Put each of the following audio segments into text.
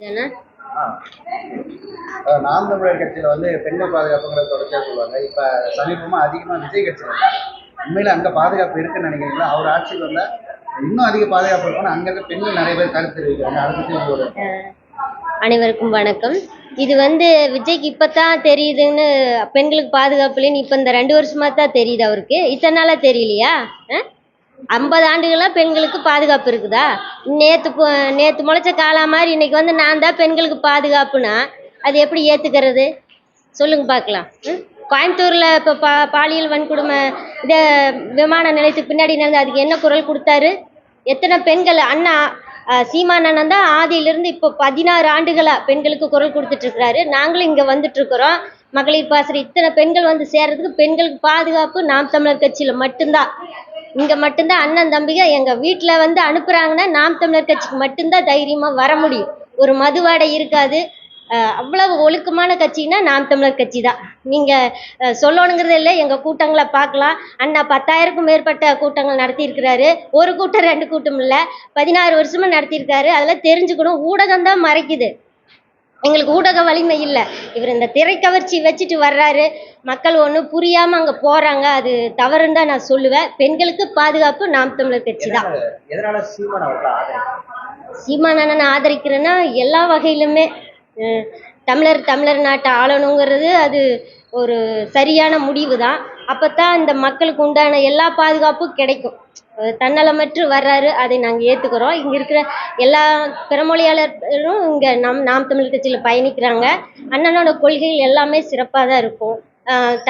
ஏன்னா ஆ. நாம் தமிழர் கட்சியில வந்து பெண்கள் பாதுகாப்புங்கிற தொடர்ச்சியா சொல்லுவாங்க. இப்ப சமீபமா அதிகமா விஜய் கட்சியில இருக்காங்க. உண்மையில அங்க பாதுகாப்பு இருக்குன்னு நினைக்கிறீங்களா? அவர் ஆட்சியில் வந்தா இன்னும் அதிக பாதுகாப்பு இருக்கும்னு அங்க இருக்க பெண்கள் நிறைய பேர் கருத்து தெரிவிக்கிறாங்க. அதை பத்தி ஒரு அனைவருக்கும் வணக்கம். இது விஜய்க்கு இப்பதான் தெரியுதுன்னு, பெண்களுக்கு பாதுகாப்புலன்னு இப்ப இந்த 2 வருஷமா தான் தெரியுது அவருக்கு. இத்தனை நாளா தெரியலையா? 50 ஆண்டுகளா பெண்களுக்கு பாதுகாப்பு இருக்குதா? நேத்து முளைச்ச காளா மாதிரி இன்னைக்கு நான் தான் பெண்களுக்கு பாதுகாப்புனா அது எப்படி ஏத்துக்கிறது? சொல்லுங்க பார்க்கலாம். கோயம்புத்தூர்ல இப்போ பாலியல் வன்கொடுமை இத விமான நிலையத்துக்கு பின்னாடி நடந்து அதுக்கு என்ன குரல் கொடுத்தாரு? எத்தனை பெண்கள் அண்ணா சீமான் அண்ணன் தான் ஆதியிலிருந்து இப்போ 16 ஆண்டுகளா பெண்களுக்கு குரல் கொடுத்துட்டு இருக்கிறாரு. நாங்களும் இங்க வந்துட்டு இருக்கிறோம். மகளிர் பாசறை இத்தனை பெண்கள் வந்து சேர்றதுக்கு பெண்களுக்கு பாதுகாப்பு நாம் தமிழர் கட்சியில மட்டும்தான். இங்க மட்டும்தான் அண்ணன் தம்பிங்க எங்க வீட்டுல அனுப்புறாங்கன்னா நாம் தமிழர் கட்சிக்கு மட்டும்தான் தைரியமா வர முடியும். ஒரு மதுவாடை இருக்காது. அவ்வளவு ஒழுக்கமான கட்சின்னா நாம் தமிழர் கட்சி தான். நீங்க சொல்லணுங்கிறது இல்லை, எங்க கூட்டங்களை பார்க்கலாம். அண்ணா 10,000க்கும் மேற்பட்ட கூட்டங்கள் நடத்தி இருக்கிறாரு. ஒரு கூட்டம் 2 கூட்டம் இல்லை, 16 வருஷமா நடத்தியிருக்காரு. அதெல்லாம் தெரிஞ்சுக்கணும். ஊடகம் தான் மறைக்குது, எங்களுக்கு ஊடக வலிமை இல்லை. இவர் இந்த திரைக்கவர்ச்சி வச்சுட்டு வர்றாரு. மக்கள் ஒன்றும் புரியாம அங்க போறாங்க. அது தவறுன்னு தான் நான் சொல்லுவேன். பெண்களுக்கு பாதுகாப்பு நாம் தமிழர் கட்சி தான். எதனால சீமான் அவர்களை சீமான் அண்ணனை ஆதரிக்கிறேன்னா எல்லா வகையிலுமே தமிழர் நாட்டை ஆளணுங்கிறது அது ஒரு சரியான முடிவு தான். அப்போத்தான் இந்த மக்களுக்கு உண்டான எல்லா பாதுகாப்பும் கிடைக்கும். தன்னலமற்று வர்றாரு, அதை நாங்கள் ஏற்றுக்கிறோம். இங்கே இருக்கிற எல்லா பிறமொழியாளர்களும் இங்கே நாம் தமிழர் கட்சியில் பயணிக்கிறாங்க. அண்ணனோட கொள்கைகள் எல்லாமே சிறப்பாக தான் இருக்கும்.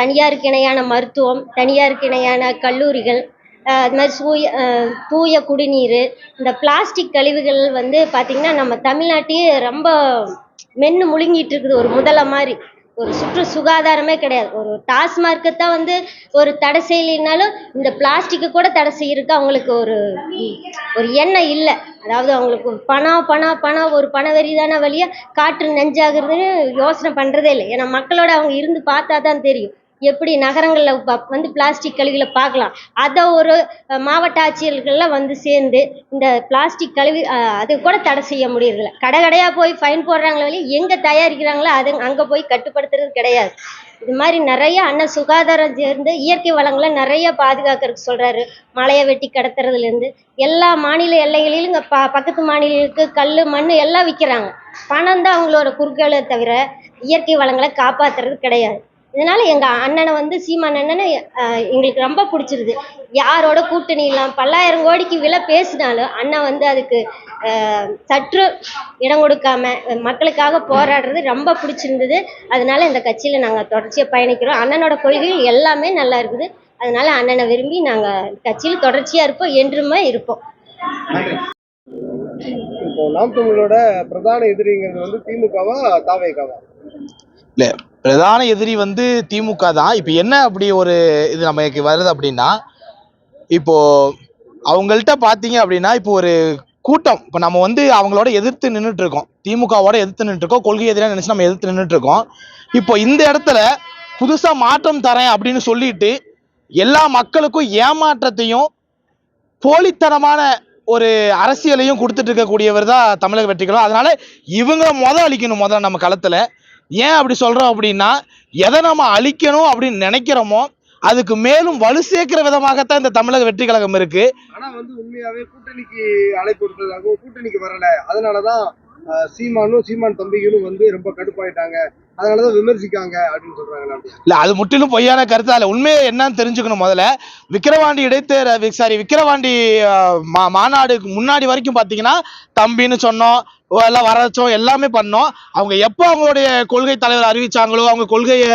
தனியாருக்கு இணையான மருத்துவம், தனியாருக்கு இணையான கல்லூரிகள், அது மாதிரி தூய குடிநீர், இந்த பிளாஸ்டிக் கழிவுகள் பார்த்திங்கன்னா நம்ம தமிழ்நாட்டையே ரொம்ப மென்று முழுங்கிட்டு இருக்குது. ஒரு முதலை மாதிரி ஒரு சுற்று சுகாதாரமே கிடையாது. ஒரு டாஸ்மார்க்கு தான் ஒரு தடை செய்யலைனாலும் இந்த பிளாஸ்டிக்கு கூட தடை செய்யறதுக்கு அவங்களுக்கு ஒரு எண்ணம் இல்லை. அதாவது அவங்களுக்கு பணம் ஒரு பணவெறி தானே வழியா காற்று நெஞ்சாகிறதுன்னு யோசனை பண்ணுறதே இல்லை. ஏன்னா மக்களோட அவங்க இருந்து பார்த்தா தான் தெரியும் எப்படி நகரங்களில் பிளாஸ்டிக் கழிவுகளை பார்க்கலாம். அதை ஒரு மாவட்ட ஆட்சியர்கள்லாம் சேர்ந்து இந்த பிளாஸ்டிக் கழிவு அது கூட தடை செய்ய முடியறதில்ல. கடையாக போய் ஃபைன் போடுறாங்களே வழி, எங்கே தயாரிக்கிறாங்களோ அது அங்கே போய் கட்டுப்படுத்துறது கிடையாது. இது மாதிரி நிறைய அண்ணன் சுகாதாரம் சேர்ந்து இயற்கை வளங்களை நிறைய பாதுகாக்கிறதுக்கு சொல்கிறாரு. மலையை வெட்டி கடத்துறதுலேருந்து எல்லா மாநில எல்லைகளிலும் இங்கே பக்கத்து மாநிலங்களுக்கு கல் மண் எல்லாம் விற்கிறாங்க. பணம் தான் அவங்களோட குறுக்களை தவிர இயற்கை வளங்களை காப்பாற்றுறது கிடையாது. இதனால எங்கள் அண்ணனை சீமான் அண்ணனை எங்களுக்கு ரொம்ப பிடிச்சிருது. யாரோட கூட்டணி இல்லாமல் 10,000 கோடிக்கு விலை பேசினாலும் அண்ணன் அதுக்கு சற்று இடம் கொடுக்காம மக்களுக்காக போராடுறது ரொம்ப பிடிச்சிருந்தது. அதனால இந்த கட்சியில் நாங்கள் தொடர்ச்சியாக பயணிக்கிறோம். அண்ணனோட கொள்கைகள் எல்லாமே நல்லா இருக்குது. அதனால அண்ணனை விரும்பி நாங்கள் கட்சியில் தொடர்ச்சியாக இருப்போம், என்றுமே இருப்போம். இப்போ நாம் தமிழரோட பிரதான எதிரிங்கிறது திமுகவா தாவேகாவா? இல்ல, பிரதான எதிரி திமுக தான். இப்போ என்ன அப்படி ஒரு இது நமக்கு வருது அப்படின்னா, இப்போ அவங்கள்ட்ட பார்த்தீங்க அப்படின்னா, இப்போ ஒரு கூட்டம், இப்போ நம்ம அவங்களோட எதிர்த்து நின்றுட்டு இருக்கோம், திமுகவோட எதிர்த்து நின்றுட்டு இருக்கோம், கொள்கை எதிராக நினைச்சு நம்ம எதிர்த்து நின்றுட்டு இருக்கோம். இப்போ இந்த இடத்துல புதுசா மாற்றம் தரேன் அப்படின்னு சொல்லிட்டு எல்லா மக்களுக்கும் ஏமாற்றத்தையும் போலித்தனமான ஒரு அரசியலையும் கொடுத்துட்டு இருக்கக்கூடியவர் தான் தமிழக வெற்றிகளும். அதனால இவங்க அழிக்கணும் முதல்ல நம்ம களத்துல. ஏன் அப்படி சொல்றோம் அப்படின்னா, எதை நம்ம அழிக்கணும் அப்படின்னு நினைக்கிறோமோ அதுக்கு மேலும் வலு சேர்க்கிற விதமாகத்தான் இந்த தமிழக வெற்றி கழகம் இருக்கு. ஆனா உண்மையாவே கூட்டணிக்கு அழைப்பு கொடுத்ததாகவும் கூட்டணிக்கு வரல, அதனாலதான் சீமான் தம்பிகளும் ரொம்ப கடுப்பாயிட்டாங்க, அதனாலதான் விமர்சிக்காங்க அப்படின்னு சொல்றாங்க. இல்ல, அது முற்றிலும் பொய்யான கருத்து. அதுல உண்மையை என்னன்னு தெரிஞ்சுக்கணும். முதல்ல விக்கிரவாண்டி மாநாடுக்கு முன்னாடி வரைக்கும் பாத்தீங்கன்னா தம்பின்னு சொன்னோம், எல்லாம் வர வச்சோம், எல்லாமே பண்ணோம். அவங்க எப்போ அவங்களுடைய கொள்கை தலைவர் அறிவிச்சாங்களோ, அவங்க கொள்கையை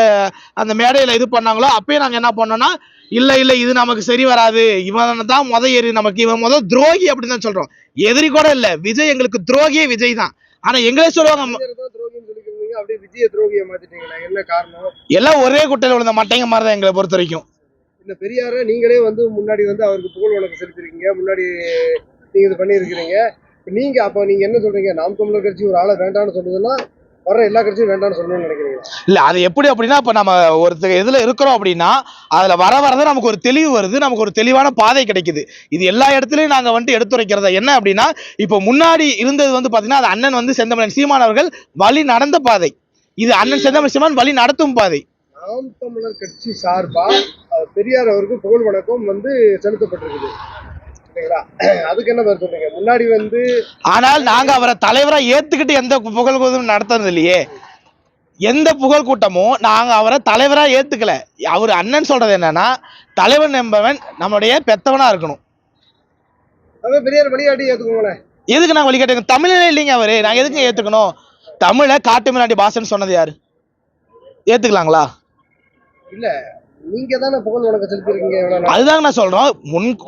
அந்த மேடையில இது பண்ணாங்களோ, அப்பயே நாங்க என்ன பண்ணோம்னா, இல்ல இது நமக்கு சரி வராது, இவன் தான் ஏறி நமக்கு இவன் துரோகி அப்படின்னு தான் சொல்றோம். எதிரி கூட இல்ல, விஜய் எங்களுக்கு துரோகியே விஜய் தான். ஆனா எங்களே சொல்லுவாங்க விஜய துரோகியை மாத்திட்டீங்களா, என்ன காரணம்? எல்லாம் ஒரே குட்டையில விழுந்த மட்டைங்க மாதிரி தான் எங்களை பொறுத்த வரைக்கும். இந்த பெரியார நீங்களே முன்னாடி அவருக்கு புகழ் வழக்கு செலுத்திருக்கீங்க, முன்னாடி நீங்க இது பண்ணியிருக்கிறீங்க. நீங்க என்ன சொல்றீங்க? நாம் தமிழர் கட்சி ஒரு ஆளை வேண்டாம்னு சொல்றதுன்னா வர்ற எல்லா கட்சியும் வேண்டாம்னு சொல்லணும்னு நினைக்கிறீங்களா? இல்ல அது எப்படி அப்படின்னா, இப்ப நம்ம ஒரு இதுல இருக்கிறோம் அப்படின்னா அதுல வரதான் நமக்கு ஒரு தெளிவு வருது, நமக்கு ஒரு தெளிவான பாதை கிடைக்குது. இது எல்லா இடத்துலயும் நாங்க வந்துட்டு எடுத்துரைக்கிறதா என்ன அப்படின்னா, இப்போ முன்னாடி இருந்தது வந்து பாத்தீங்கன்னா அது அண்ணன் வந்து செந்தமிழன் சீமான் அவர்கள் வழி நடந்த பாதை, இது அண்ணன் செந்தமிழன் சீமான் வழி நடத்தும் பாதை. நாம் தமிழர் கட்சி சார்பா பெரியார் அவருக்கு புகழ் வணக்கம் வந்து செலுத்தப்பட்டிருக்குது, சரிங்களா? அதுக்கு என்ன பதில் சொல்றீங்க? முன்னாடி வந்து ஆனால் நாங்க அவரை தலைவரா ஏத்துக்கிட்டு எந்த புகழ் கூட்டமும் நடத்துறது இல்லையே, எந்த புகழ் கூட்டமும் நாங்க அவரை தலைவரா ஏத்துக்கல. அவர் அண்ணன் சொல்றது என்னன்னா, தலைவன் என்பவன் நம்மளுடைய பெத்தவனா இருக்கணும். அதான் பெரியார் வழிகாட்டி ஏத்துக்கோங்களேன். எதுக்கு நாங்க வழிகாட்டுங்க? தமிழே இல்லைங்க அவரு, நாங்க எதுக்கு ஏத்துக்கணும்? தமிழை காட்டு மிராண்டி பாசன்னு சொன்னது யாரு? ஏத்துக்கலாங்களா? இல்ல, நீங்க தானே புகழ் வணக்கம் செலுத்திருக்கீங்க எவ்வளவு நாள்? அதுதாங்க நான் சொல்றோம்.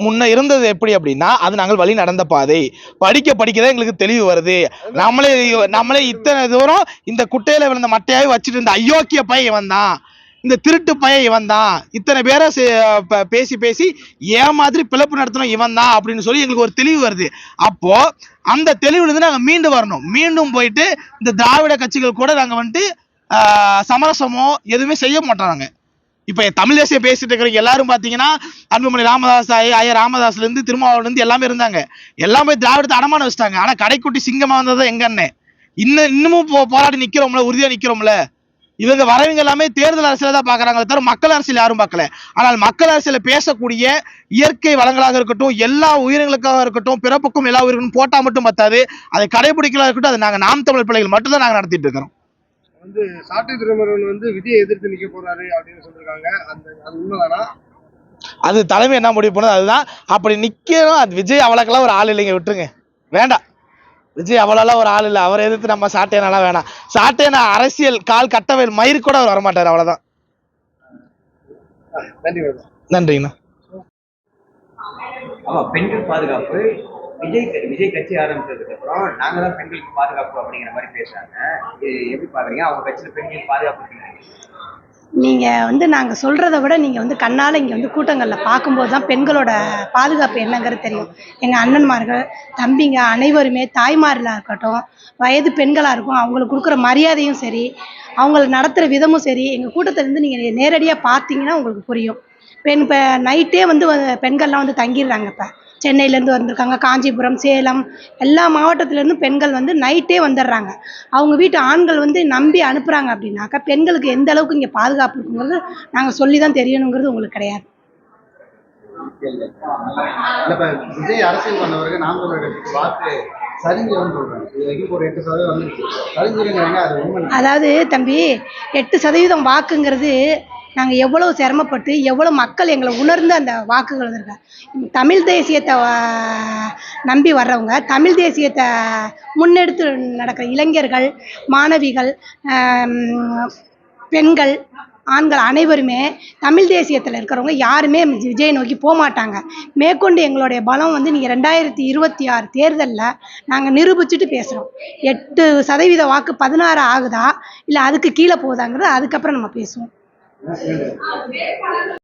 முன்ன இருந்தது எப்படி அப்படின்னா, அது நாங்கள் வழி நடந்த பாதை. படிக்கதான் எங்களுக்கு தெளிவு வருது. நம்மளே இத்தனை தூரம் இந்த குட்டையில விழுந்த மட்டையாவே வச்சுட்டு இருந்த அயோக்கிய பையன் இவன் தான், இந்த திருட்டு பையன் இவன் தான், இத்தனை பேரை பேசி ஏமாதிரி பிளப்பு நடத்தணும் இவன் தான் அப்படின்னு சொல்லி எங்களுக்கு ஒரு தெளிவு வருது. அப்போ அந்த தெளிவுல இருந்து நாங்க மீண்டு வரணும். மீண்டும் போயிட்டு இந்த திராவிட கட்சிகள் கூட நாங்க வந்துட்டு சமரசமோ எதுவுமே செய்ய மாட்டோம். நாங்க இப்ப தமிழ் தேசிய பேசிட்டு இருக்கிற எல்லாரும் பாத்தீங்கன்னா, அன்புமணி ராமதாஸ், ஐயா ராமதாஸ்ல இருந்து திருமாவளவன்ல இருந்து எல்லாமே இருந்தாங்க. எல்லாமே திராவிடத்தை அடமான வச்சுட்டாங்க. ஆனா கடைக்குட்டி சிங்கமா வந்தது எங்க அண்ணன். இன்னமும் போராடி நிக்கிறோம்ல, உறுதியா நிக்கிறோம்ல. இவங்க வரவங்க எல்லாமே தேர்தல் அரசியல தான் பாக்குறாங்களே தவிர மக்கள் அரசியல் யாரும் பார்க்கல. ஆனால் மக்கள் அரசியல பேசக்கூடிய இயற்கை வளங்களாக இருக்கட்டும், எல்லா உயிரினங்களுக்காக இருக்கட்டும், பிறப்புக்கும் எல்லா உயிர்களும் போட்டா மட்டும் பத்தாது, அதை கடைபிடிக்கலாம் இருக்கட்டும். அதை நாங்க நாம் தமிழர் பிள்ளைகள் மட்டும் தான் நாங்க நடத்திட்டு இருக்கிறோம். வந்து சாட்டை துரைமுருகன் வந்து விஜயை எதிர்த்து நிக்க போறாரு அப்படின்னு சொல்லிருக்காங்க, அது உண்மைதானா? அது தலைமை என்ன முடிவு பண்ணது அதுதான். அப்படி நிக்கணும். அது விஜய் அவ்வளோக்கெல்லாம் ஒரு ஆள் இல்லைங்க, விட்டுருங்க, வேண்டாம். விஜய் அவ்வளோலாம் ஒரு ஆள் இல்லை. அவரை எதிர்த்து நம்ம சாட்டையனாலாம் வேணாம். சாட்டையனா அரசியல் கால் கட்டவேல் மயிறு கூட அவர் வரமாட்டார், அவ்வளவுதான். நன்றிங்கண்ணா. ஆமா, பெண்கள் பாதுகாப்பு விஜய் கட்சி ஆரம்பிச்சதுக்கு அப்புறம் நாங்க தான் பெண்களுக்கு பாதுகாப்பு அப்படிங்கிற மாதிரி பேசுறாங்க. எப்படி பாக்குறீங்க? அவங்க கட்சியில பெண்கள் பாதுகாப்பு நீங்கள் வந்து நாங்கள் சொல்கிறத விட நீங்கள் வந்து கண்ணால் இங்கே வந்து கூட்டங்களில் பார்க்கும்போது தான் பெண்களோட பாதுகாப்பு என்னங்கிறது தெரியும். எங்கள் அண்ணன்மார்கள், தம்பிங்க அனைவருமே, தாய்மார்களாக இருக்கட்டும், வயது பெண்களாக இருக்கும், அவங்களுக்கு கொடுக்குற மரியாதையும் சரி, அவங்கள நடத்துகிற விதமும் சரி, எங்கள் கூட்டத்திலேருந்து நீங்கள் நேரடியாக பார்த்தீங்கன்னா உங்களுக்கு புரியும். இப்போ நைட்டே வந்து பெண்கள்லாம் வந்து தங்கிடுறாங்க. இப்போ சென்னையிலேருந்து வந்திருக்காங்க, காஞ்சிபுரம், சேலம், எல்லா மாவட்டத்திலேருந்து பெண்கள் வந்து நைட்டே வந்துடுறாங்க. அவங்க வீட்டு ஆண்கள் வந்து நம்பி அனுப்புகிறாங்க அப்படின்னாக்கா பெண்களுக்கு எந்த அளவுக்கு இங்கே பாதுகாப்பு இருக்குங்கிறது நாங்கள் சொல்லி தான் தெரியணுங்கிறது உங்களுக்கு கிடையாது. விஜய் அரசியல் பண்ணவருக்கு நாம் தமிழர் கட்சிக்கு வாக்கு சரிஞ்சுன்னு சொல்றாங்க. இது வரைக்கும் ஒரு 8% வந்துருச்சு, சரிஞ்சிருங்கிறாங்க. அது உண்மை? அதாவது தம்பி, 8% வாக்குங்கிறது நாங்கள் எவ்வளோ சிரமப்பட்டு எவ்வளோ மக்கள் எங்களை உணர்ந்து அந்த வாக்குகள் வந்திருக்காங்க. தமிழ் தேசியத்தை நம்பி வர்றவங்க, தமிழ் தேசியத்தை முன்னெடுத்து நடக்கிற இளைஞர்கள், மாணவிகள், பெண்கள், ஆண்கள் அனைவருமே தமிழ் தேசியத்தில் இருக்கிறவங்க யாருமே விஜய் நோக்கி போக மாட்டாங்க. மேற்கொண்டு எங்களுடைய பலம் வந்து நீங்கள் 2026 தேர்தலில் நாங்கள் நிரூபிச்சுட்டு பேசுகிறோம். 8% வாக்கு 16 ஆகுதா இல்லை அதுக்கு கீழே போகுதாங்கிறது அதுக்கப்புறம் நம்ம பேசுவோம்.